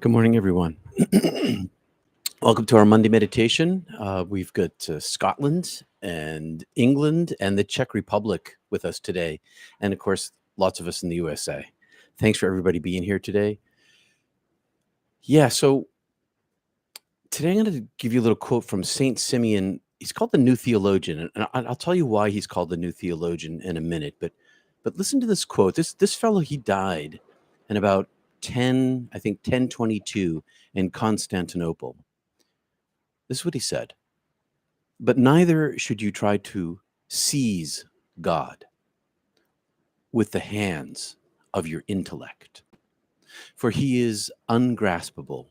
Good morning, everyone. Welcome to our Monday meditation. We've got Scotland and England and the Czech Republic with us today. And of course, lots of us in the USA. Thanks for everybody being here today. Yeah, so today I'm going to give you a little quote from Saint Symeon. He's called the New Theologian, and I'll tell you why he's called the New Theologian in a minute. But listen to this quote. This fellow, he died in about 1022 in Constantinople. This is what he said. But neither should you try to seize God with the hands of your intellect, for he is ungraspable.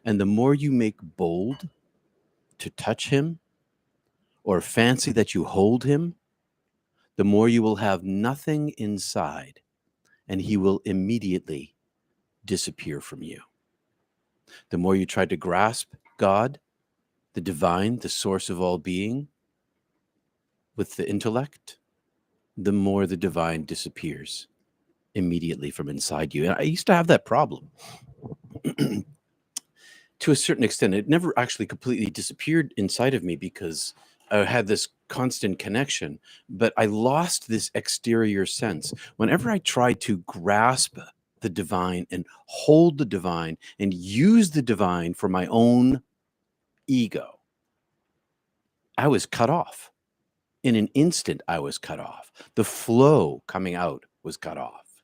And the more you make bold to touch him or fancy that you hold him, the more you will have nothing inside, and he will immediately disappear from you. The more you try to grasp God, the divine, the source of all being, with the intellect, the more the divine disappears immediately from inside you. And I used to have that problem. To a certain extent, it never actually completely disappeared inside of me because I had this constant connection, but I lost this exterior sense. Whenever I tried to grasp the divine and hold the divine and use the divine for my own ego, I was cut off. In an instant, I was cut off. The flow coming out was cut off.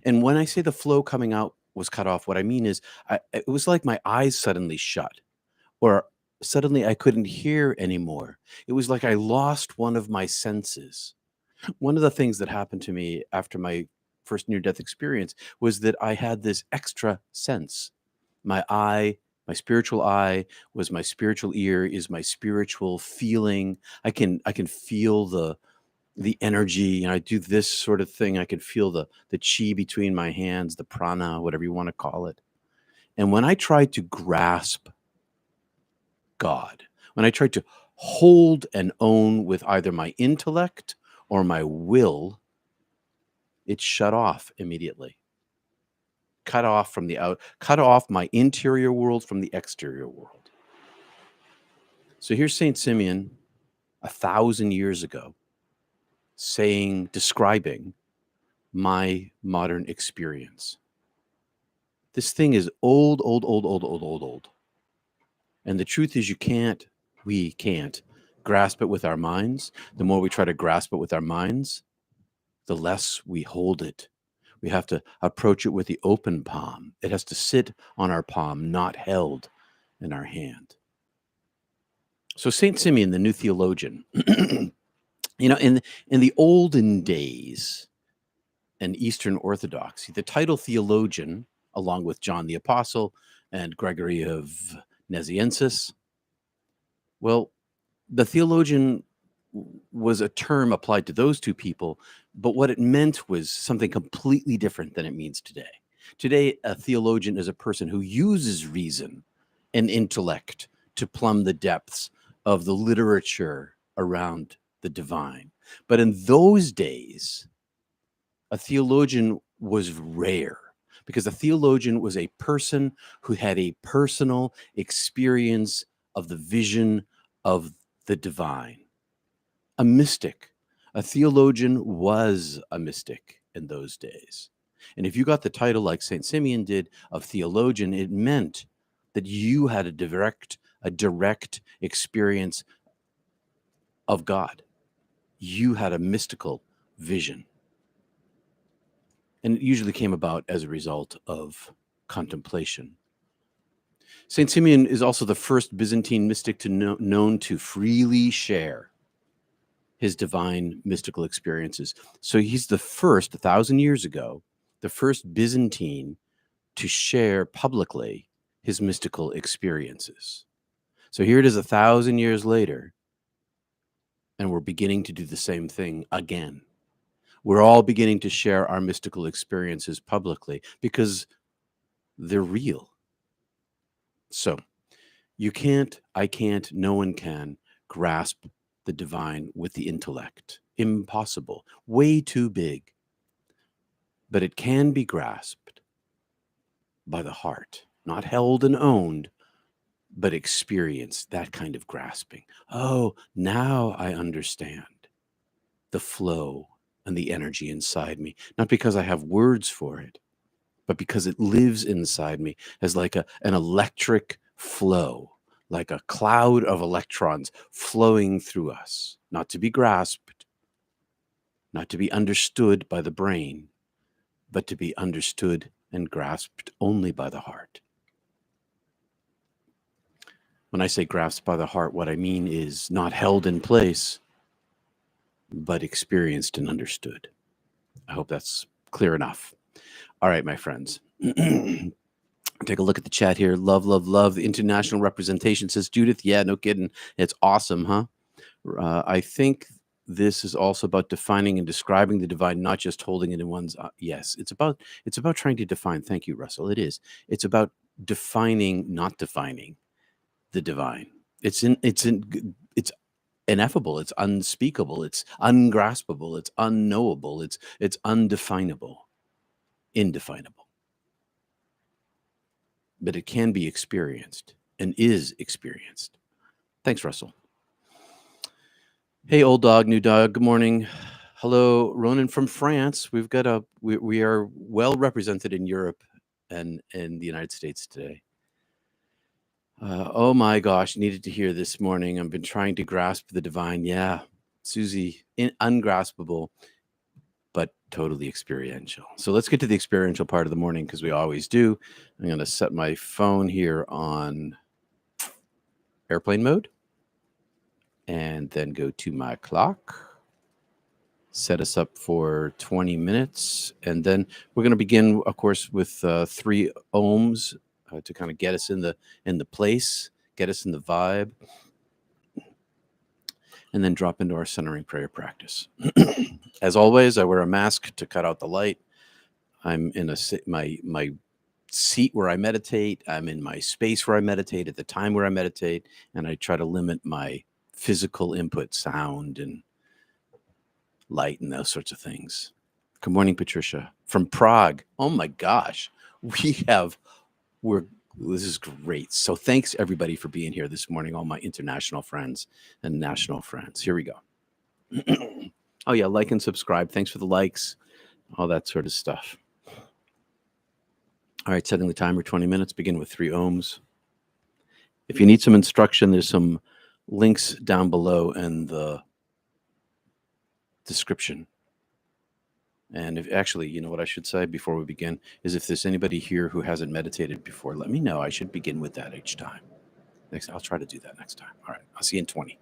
And when I say the flow coming out was cut off, what I mean is it was like my eyes suddenly shut, or suddenly I couldn't hear anymore. It was like I lost one of my senses. One of the things that happened to me after my first near-death experience was that I had this extra sense. My eye, my spiritual eye was my spiritual ear, is my spiritual feeling. I can feel the energy, and I do this sort of thing. I can feel the chi between my hands, the prana, whatever you want to call it. And when I tried to grasp God, when I tried to hold and own with either my intellect or my will, it shut off immediately. Cut off from cut off my interior world from the exterior world. So here's Saint Symeon 1,000 years ago describing my modern experience. This thing is old. And the truth is we can't grasp it with our minds. The more we try to grasp it with our minds, the less we hold it. We have to approach it with the open palm. It has to sit on our palm, not held in our hand. So Saint Symeon, the New Theologian, in the olden days in Eastern Orthodoxy, the title theologian, along with John the Apostle and Gregory of Nazianzus, well, the theologian was a term applied to those two people, but what it meant was something completely different than it means today. Today, a theologian is a person who uses reason and intellect to plumb the depths of the literature around the divine. But in those days, a theologian was rare because a theologian was a person who had a personal experience of the vision of the divine. A mystic. A theologian was a mystic in those days. And if you got the title like St. Symeon did of theologian, it meant that you had a direct experience of God. You had a mystical vision. And it usually came about as a result of contemplation. St. Symeon is also the first Byzantine mystic known to freely share his divine mystical experiences. So he's the first, 1,000 years ago, the first Byzantine to share publicly his mystical experiences. So here it is 1,000 years later, and we're beginning to do the same thing again. We're all beginning to share our mystical experiences publicly because they're real. So you can't, I can't, no one can grasp the divine with the intellect. Impossible. Way too big. But it can be grasped by the heart, not held and owned, but experienced, that kind of grasping. Oh, now I understand the flow and the energy inside me, not because I have words for it, but because it lives inside me as like an electric flow, like a cloud of electrons flowing through us, not to be grasped, not to be understood by the brain, but to be understood and grasped only by the heart. When I say grasped by the heart, what I mean is not held in place, but experienced and understood. I hope that's clear enough. All right, my friends. Take a look at the chat here. Love, love, love. The international representation, says Judith. Yeah, no kidding. It's awesome, huh? I think this is also about defining and describing the divine, not just holding it in one's. Yes, it's about trying to define. Thank you, Russell. It is. It's about defining, not defining the divine. It's ineffable. It's unspeakable. It's ungraspable. It's unknowable. It's undefinable, indefinable. But it can be experienced and is experienced. Thanks, Russell. Hey, old dog, new dog. Good morning. Hello, Ronan from France. We are well represented in Europe and in the United States today. Oh my gosh, needed to hear this morning. I've been trying to grasp the divine. Yeah, Susie, ungraspable, but totally experiential. So let's get to the experiential part of the morning, because we always do. I'm going to set my phone here on airplane mode and then go to my clock, set us up for 20 minutes. And then we're going to begin, of course, with 3 ohms to kind of get us in the place, get us in the vibe, and then drop into our centering prayer practice. As always, I wear a mask to cut out the light. I'm in my seat where I meditate. I'm in my space where I meditate at the time where I meditate, and I try to limit my physical input, sound and light and those sorts of things. Good morning, Patricia from Prague. Oh my gosh, this is great. So thanks everybody for being here this morning, all my international friends and national friends. Here we go. Oh yeah, like and subscribe. Thanks for the likes, all that sort of stuff. All right, setting the timer 20 minutes, begin with 3 ohms. If you need some instruction, there's some links down below in the description. And if actually, you know what I should say before we begin is, if there's anybody here who hasn't meditated before, let me know. I should begin with that each time. I'll try to do that next time. All right, I'll see you in 20.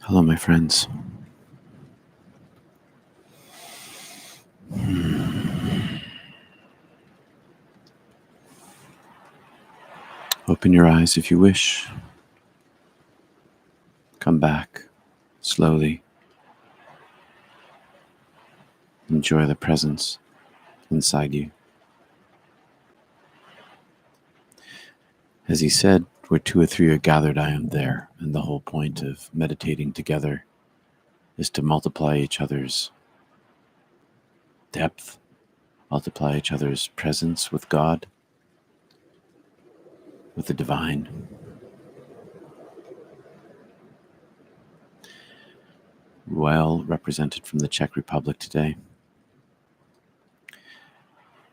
Hello, my friends. Open your eyes if you wish. Come back slowly. Enjoy the presence inside you. As he said, where two or three are gathered, I am there. And the whole point of meditating together is to multiply each other's depth, multiply each other's presence with God, with the divine. Well represented from the Czech Republic today.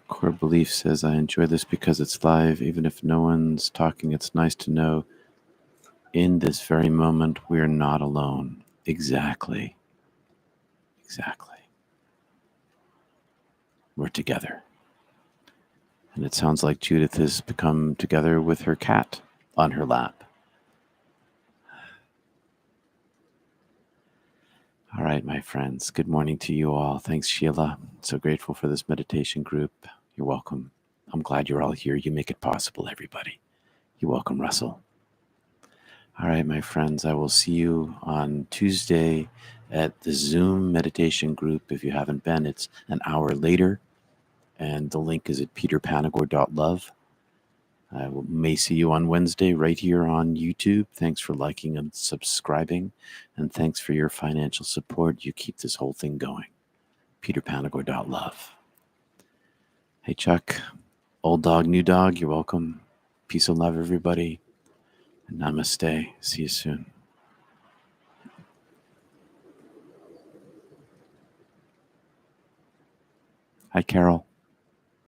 Core Belief says, I enjoy this because it's live. Even if no one's talking, it's nice to know in this very moment we're not alone. Exactly. We're together. And it sounds like Judith has become together with her cat on her lap. All right, my friends. Good morning to you all. Thanks, Sheila. So grateful for this meditation group. You're welcome. I'm glad you're all here. You make it possible, everybody. You're welcome, Russell. All right, my friends. I will see you on Tuesday at the Zoom meditation group. If you haven't been, it's an hour later. And the link is at peterpanagore.love. I may see you on Wednesday right here on YouTube. Thanks for liking and subscribing. And thanks for your financial support. You keep this whole thing going. peterpanagore.love. Hey, Chuck. Old dog, new dog, you're welcome. Peace and love, everybody. And namaste. See you soon. Hi, Carol.